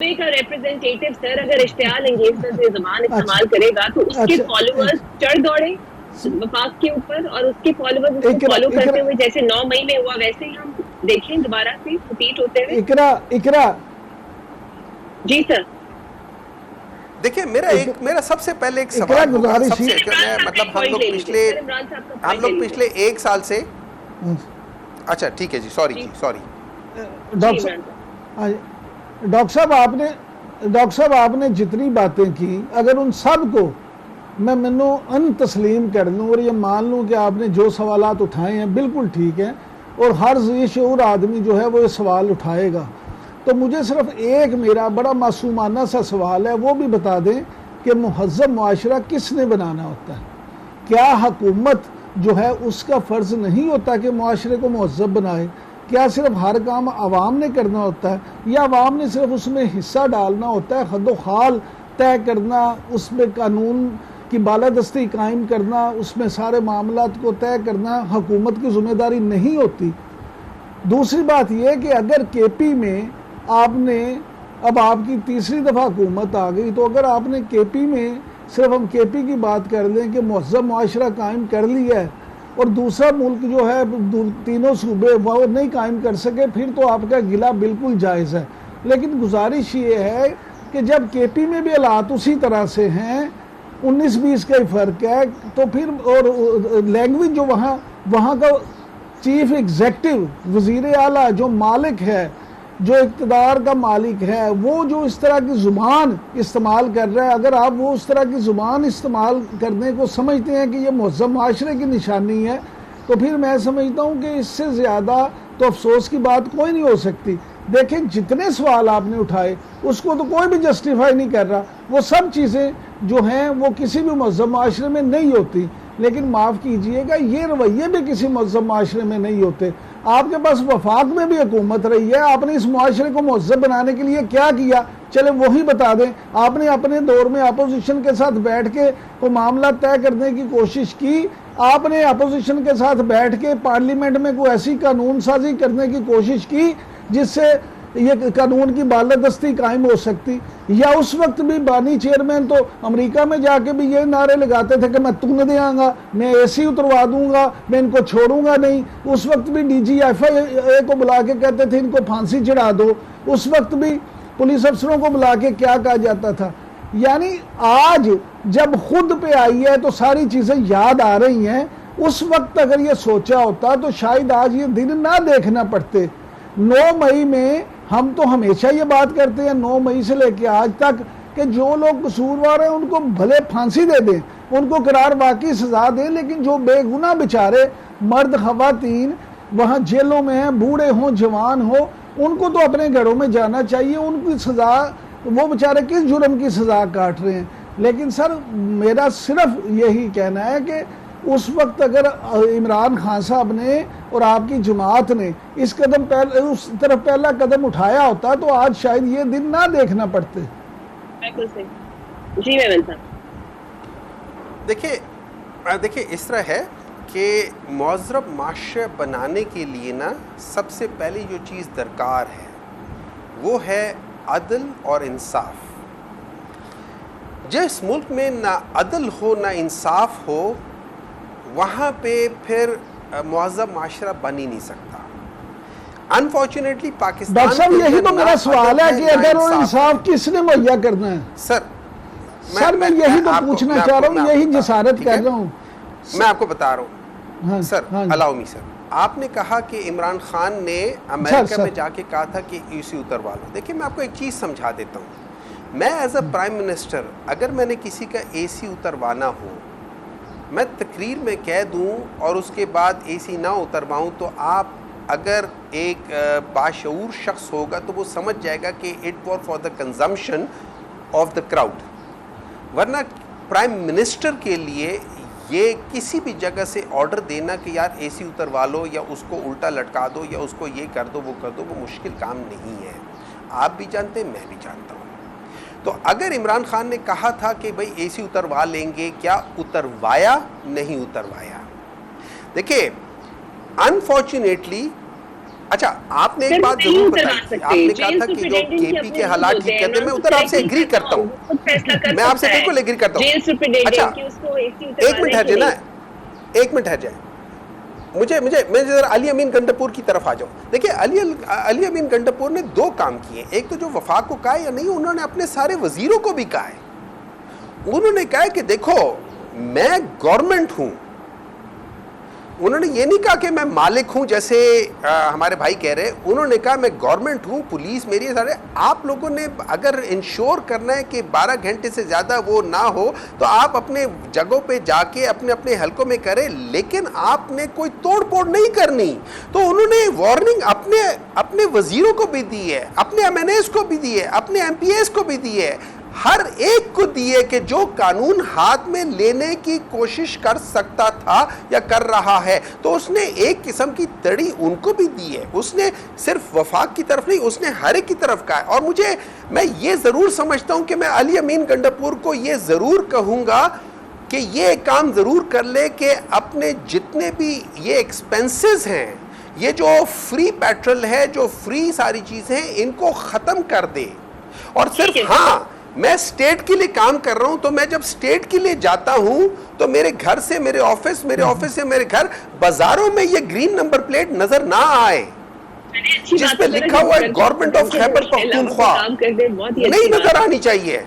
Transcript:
کا ریپرزینٹیٹیو سر اگر اشتعال انگیز سے زبان استعمال کرے گا تو اس کے فالوورز چڑھ دوڑے وفاق کے اوپر، اور اس کے فالوورز اس کو فالو کرتے ہوئے جیسے 9 مئی میں ہوا ویسے ہی ہم دیکھیں دوبارہ سے ریپیٹ ہوتے ہوئے. اقرا جی سر. دیکھیں میرا سب سے پہلے ایک سوال مطلب ہم لوگ پچھلے ایک سال سے اچھا ٹھیک ہے جی سوری ڈاکٹر صاحب آپ نے جتنی باتیں کی اگر ان سب کو میں ان تسلیم کر لوں اور یہ مان لوں کہ آپ نے جو سوالات اٹھائے ہیں بالکل ٹھیک ہیں اور ہر ذی شعور آدمی جو ہے وہ یہ سوال اٹھائے گا، تو مجھے صرف ایک میرا بڑا معصومانہ سا سوال ہے، وہ بھی بتا دیں کہ مہذب معاشرہ کس نے بنانا ہوتا ہے؟ کیا حکومت جو ہے اس کا فرض نہیں ہوتا کہ معاشرے کو مہذب بنائے؟ کیا صرف ہر کام عوام نے کرنا ہوتا ہے، یا عوام نے صرف اس میں حصہ ڈالنا ہوتا ہے؟ حد و حال طے کرنا، اس میں قانون کی بالادستی قائم کرنا، اس میں سارے معاملات کو طے کرنا حکومت کی ذمہ داری نہیں ہوتی؟ دوسری بات یہ کہ اگر کے پی میں آپ نے اب آپ کی تیسری دفعہ حکومت آ گئی، تو اگر آپ نے کے پی میں صرف ہم کے پی کی بات کر لیں کہ مہذب معاشرہ قائم کر لیا ہے اور دوسرا ملک جو ہے تینوں صوبے وہ نہیں قائم کر سکے، پھر تو آپ کا گلہ بالکل جائز ہے. لیکن گزارش یہ ہے کہ جب کے پی میں بھی حالات اسی طرح سے ہیں، 19-20 کا ہی فرق ہے، تو پھر اور لینگویج جو وہاں کا چیف ایگزیکٹو وزیر اعلیٰ جو مالک ہے، جو اقتدار کا مالک ہے، وہ جو اس طرح کی زبان استعمال کر رہا ہے، اگر آپ وہ اس طرح کی زبان استعمال کرنے کو سمجھتے ہیں کہ یہ مہذب معاشرے کی نشانی ہے، تو پھر میں سمجھتا ہوں کہ اس سے زیادہ تو افسوس کی بات کوئی نہیں ہو سکتی. دیکھیں جتنے سوال آپ نے اٹھائے اس کو تو کوئی بھی جسٹیفائی نہیں کر رہا، وہ سب چیزیں جو ہیں وہ کسی بھی مہذب معاشرے میں نہیں ہوتی، لیکن معاف کیجئے گا یہ رویے بھی کسی مہذب معاشرے میں نہیں ہوتے. آپ کے پاس وفاق میں بھی حکومت رہی ہے، آپ نے اس معاشرے کو مہذب بنانے کے لیے کیا کیا؟ چلے وہی بتا دیں. آپ نے اپنے دور میں اپوزیشن کے ساتھ بیٹھ کے وہ معاملہ طے کرنے کی کوشش کی، آپ نے اپوزیشن کے ساتھ بیٹھ کے پارلیمنٹ میں کوئی ایسی قانون سازی کرنے کی کوشش کی جس سے یہ قانون کی بالادستی قائم ہو سکتی؟ یا اس وقت بھی بانی چیئرمین تو امریکہ میں جا کے بھی یہ نعرے لگاتے تھے کہ میں تم دے آؤں گا، میں اے سی اتروا دوں گا، میں ان کو چھوڑوں گا نہیں. اس وقت بھی ڈی جی ایف آئی اے کو بلا کے کہتے تھے ان کو پھانسی چڑھا دو. اس وقت بھی پولیس افسروں کو بلا کے کیا کہا جاتا تھا. یعنی آج جب خود پہ آئی ہے تو ساری چیزیں یاد آ رہی ہیں. اس وقت اگر یہ سوچا ہوتا تو شاید آج یہ دن نہ دیکھنا پڑتے. 9 مئی میں ہم تو ہمیشہ یہ بات کرتے ہیں 9 مئی سے لے کے آج تک کہ جو لوگ قصوروار ہیں ان کو بھلے پھانسی دے دیں، ان کو قرار واقعی سزا دیں، لیکن جو بے گناہ بیچارے مرد خواتین وہاں جیلوں میں ہیں، بوڑھے ہوں جوان ہوں، ان کو تو اپنے گھروں میں جانا چاہیے. ان کی سزا، وہ بیچارے کس جرم کی سزا کاٹ رہے ہیں؟ لیکن سر میرا صرف یہی کہنا ہے کہ اس وقت اگر عمران خان صاحب نے اور آپ کی جماعت نے اس طرف پہلا قدم اٹھایا ہوتا تو آج شاید یہ دن نہ دیکھنا پڑتے. جی میں دیکھیں اس طرح ہے کہ مہذب معاشرہ بنانے کے لیے نا سب سے پہلی جو چیز درکار ہے وہ ہے عدل اور انصاف. جس ملک میں نہ عدل ہو نہ انصاف ہو وہاں پہ پھر مہذب معاشرہ بن ہی نہیں سکتا. انفارچونیٹلی پاکستان ڈاکٹر صاحب یہی تو میرا سوال ہے کہ اگر وہ انصاف کس نے مہیا کرنا ہے؟ سر میں یہی تو پوچھنا چاہ رہا ہوں، یہی جسارت کر رہا ہوں. میں آپ کو بتا رہا ہوں سر، الاؤ می سر. آپ نے کہا کہ عمران خان نے امریکہ میں جا کے کہا تھا کہ اے سی اتروا لو. دیکھیں میں آپ کو ایک چیز سمجھا دیتا ہوں. میں ایز اے پرائم منسٹر اگر میں نے کسی کا اے سی اتروانا ہو، میں تقریر میں کہہ دوں اور اس کے بعد اے سی نہ اترواؤں، تو آپ اگر ایک باشعور شخص ہوگا تو وہ سمجھ جائے گا کہ it was for the consumption of the crowd. ورنہ پرائم منسٹر کے لیے یہ کسی بھی جگہ سے آرڈر دینا کہ یار اے سی اتروا لو یا اس کو الٹا لٹکا دو یا اس کو یہ کر دو وہ کر دو، وہ مشکل کام نہیں ہے. آپ بھی جانتے ہیں، میں بھی جانتا ہوں. تو اگر عمران خان نے کہا تھا کہ بھئی اے سی اتروا لیں گے، کیا اتروایا؟ نہیں اتروایا. دیکھیں انفارچونیٹلی اچھا آپ نے ایک بات ضرور بتائی، آپ نے کہا تھا کہ جو کے پی کے حالات ٹھیک کرتے ہیں، میں ادھر آپ سے ایگری کرتا ہوں، میں آپ سے بالکل ایگری کرتا ہوں. اچھا ایک منٹ ٹھہر جائے نا، ایک منٹ ٹھہر جائے، میں ذرا علی امین گنڈپور کی طرف آ جاؤں. دیکھیں علی امین گنڈپور نے دو کام کیے. ایک تو جو وفاق کو کہا یا نہیں، انہوں نے اپنے سارے وزیروں کو بھی کہا ہے. انہوں نے کہا کہ دیکھو میں گورنمنٹ ہوں. انہوں نے یہ نہیں کہا کہ میں مالک ہوں جیسے ہمارے بھائی کہہ رہے. انہوں نے کہا میں گورنمنٹ ہوں، پولیس میری ہے سارے. آپ لوگوں نے اگر انشور کرنا ہے کہ 12 گھنٹے سے زیادہ وہ نہ ہو تو آپ اپنے جگہوں پہ جا کے اپنے حلقوں میں کریں، لیکن آپ نے کوئی توڑ پھوڑ نہیں کرنی. تو انہوں نے وارننگ اپنے وزیروں کو بھی دی ہے، اپنے ایم این ایز کو بھی دی ہے، اپنے ایم پی ایز کو بھی دی ہے، ہر ایک کو دیے کہ جو قانون ہاتھ میں لینے کی کوشش کر سکتا تھا یا کر رہا ہے. تو اس نے ایک قسم کی تڑی ان کو بھی دی ہے. اس نے صرف وفاق کی طرف نہیں، اس نے ہر ایک کی طرف کہا ہے. اور میں یہ ضرور سمجھتا ہوں کہ میں علی امین گنڈپور کو یہ ضرور کہوں گا کہ یہ کام ضرور کر لے کہ اپنے جتنے بھی یہ ایکسپینسز ہیں، یہ جو فری پیٹرول ہے، جو فری ساری چیزیں ہیں، ان کو ختم کر دے. اور صرف ہاں میں سٹیٹ کے لیے کام کر رہا ہوں، تو میں جب سٹیٹ کے لیے جاتا ہوں تو میرے گھر سے میرے آفس سے میرے گھر، بازاروں میں یہ گرین نمبر پلیٹ نظر نہ آئے جس پہ لکھا ہوا ہے گورنمنٹ آف خیبر پختونخوا، نہیں نظر آنی چاہیے.